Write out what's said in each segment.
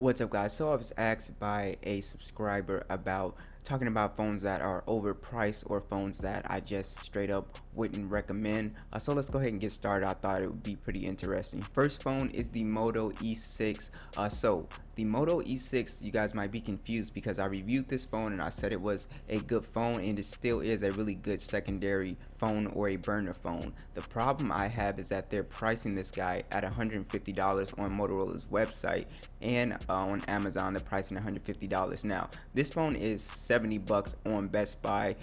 What's up, guys? So I was asked by a subscriber about talking about phones that are overpriced or phones that I just straight up wouldn't recommend. So let's go ahead and get started. I thought it would be pretty interesting. First phone is the Moto E6. So the Moto E6, you guys might be confused because I reviewed this phone and I said it was a good phone, and it still is a really good secondary phone or a burner phone. The problem I have is that they're pricing this guy at $150 on Motorola's website, and on Amazon they're pricing $150. Now this phone is 70 bucks on Best Buy.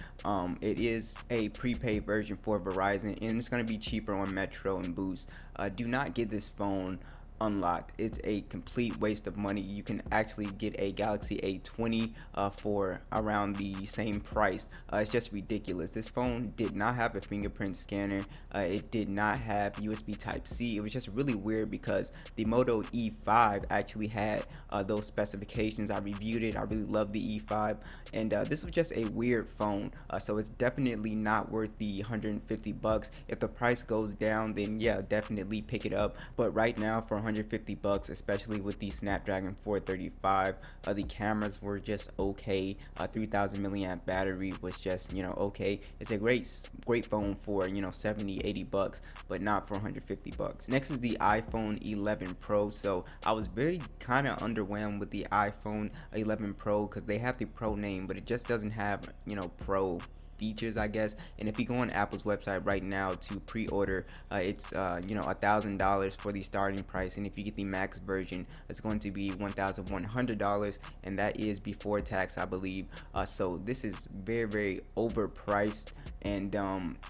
It is a prepaid version for Verizon, and it's going to be cheaper on Metro and Boost. Do not get this phone unlocked. It's a complete waste of money. You can actually get a Galaxy A20 for around the same price. It's just ridiculous. This phone did not have a fingerprint scanner. It did not have USB Type-C. It was just really weird because the Moto E5 actually had those specifications. I reviewed it. I really love the E5, and this was just a weird phone. So it's definitely not worth the 150 bucks. If the price goes down, then yeah, definitely pick it up. But right now, for 150 bucks, especially with the Snapdragon 435, the cameras were just okay. 3000 milliamp battery was just, okay. It's a great phone for 70-80 bucks, but not for 150 bucks. Next is the iPhone 11 Pro. So I was very kind of underwhelmed with the iPhone 11 Pro because they have the Pro name, but it just doesn't have Pro features, I guess. And if you go on Apple's website right now to pre-order, it's $1,000 for the starting price, and if you get the max version, it's going to be $1,100, and that is before tax, I believe. So this is very overpriced, and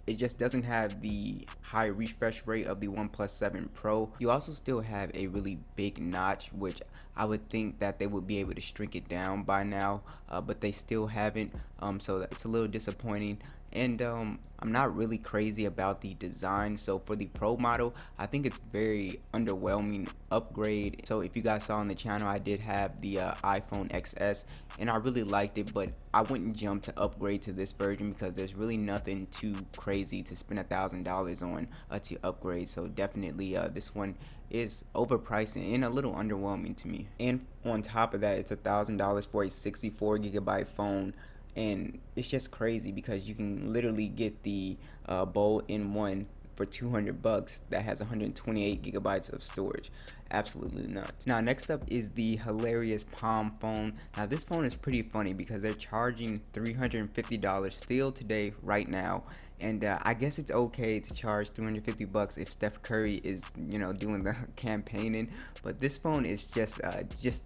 it just doesn't have the high refresh rate of the OnePlus 7 Pro. You also still have a really big notch, which I would think that they would be able to shrink it down by now, but they still haven't. So it's a little disappointing, and I'm not really crazy about the design. So for the Pro model, I think it's very underwhelming upgrade. So if you guys saw on the channel, I did have the iPhone XS, and I really liked it, but I wouldn't jump to upgrade to this version because there's really nothing too crazy to spend $1,000 on to upgrade. So definitely this one is overpriced and a little underwhelming to me. And on top of that, it's $1,000 for a 64 gigabyte phone, and it's just crazy because you can literally get the Bold N1 for 200 bucks that has 128 gigabytes of storage. Absolutely nuts. Now next up is the hilarious Palm phone. Now this phone is pretty funny because they're charging $350 still today right now, and I guess it's okay to charge 350 bucks if Steph Curry is doing the campaigning, but this phone is just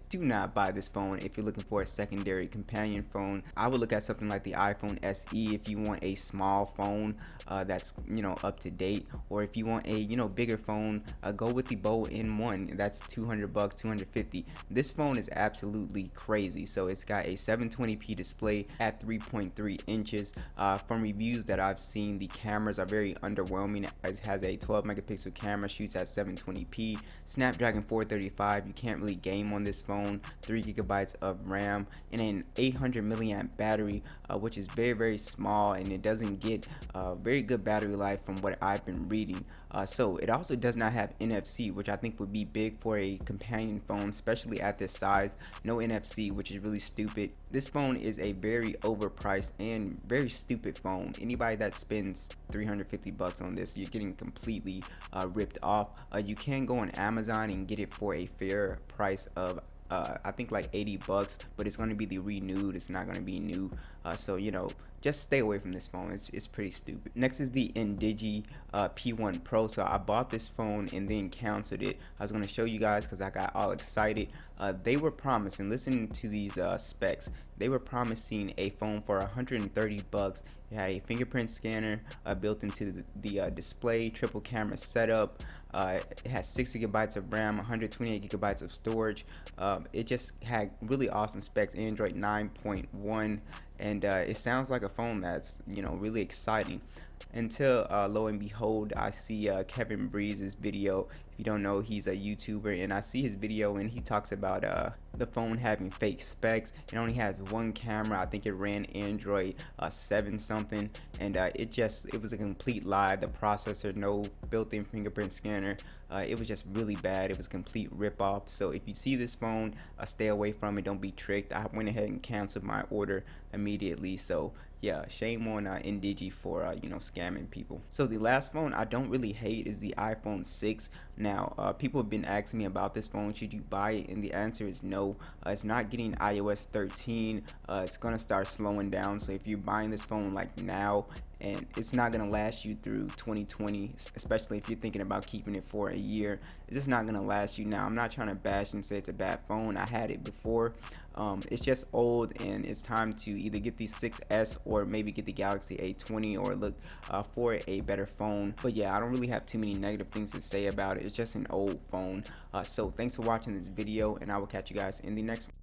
do not buy this phone if you're looking for a secondary companion phone. I would look at something like the iPhone SE if you want a small phone that's up to date, or if you want a bigger phone, go with the Bold N1. That's 200 bucks, 250. This phone is absolutely crazy. So it's got a 720p display at 3.3 inches. From reviews that I've seen, the cameras are very underwhelming. It has a 12 megapixel camera, shoots at 720p, Snapdragon 435. You can't really game on this phone. 3 gigabytes of RAM, and an 800 milliamp battery, which is very small, and it doesn't get very good battery life from what I've been reading. So it also does not have NFC, which I think would be big for a companion phone, especially at this size. No NFC, which is really stupid. This phone is a very overpriced and very stupid phone. Anybody that spends 350 bucks on this, you're getting completely ripped off. You can go on Amazon and get it for a fair price of I think like 80 bucks, but it's going to be the renewed. It's not going to be new. So just stay away from this phone. It's pretty stupid. Next is the Indigi P1 Pro. So I bought this phone and then canceled it. I was going to show you guys because I got all excited. They were promising, listen to these specs, they were promising a phone for 130 bucks. It had a fingerprint scanner built into the display, triple camera setup. It has 6 gigabytes of RAM, 128 gigabytes of storage. It just had really awesome specs, Android 9.1, and it sounds like a phone that's really exciting. Until lo and behold, I see Kevin Breeze's video. If you don't know, he's a YouTuber, and I see his video and he talks about the phone having fake specs. It only has one camera. I think it ran Android 7 something, and it was a complete lie. The processor, no built-in fingerprint scanner. It was just really bad. It was a complete rip-off. So if you see this phone, stay away from it. Don't be tricked. I went ahead and canceled my order immediately. So yeah, shame on Indigi for scamming people. So the last phone I don't really hate is the iPhone 6. Now people have been asking me about this phone. Should you buy it? And the answer is no. It's not getting iOS 13. It's gonna start slowing down. So if you're buying this phone like now, and it's not gonna last you through 2020, especially if you're thinking about keeping it for a year. It's just not gonna last you. Now I'm not trying to bash and say it's a bad phone. I had it before. It's just old, and it's time to either get the 6S or maybe get the Galaxy A20 or look for a better phone. But yeah, I don't really have too many negative things to say about it. It's just an old phone. So thanks for watching this video, and I will catch you guys in the next one.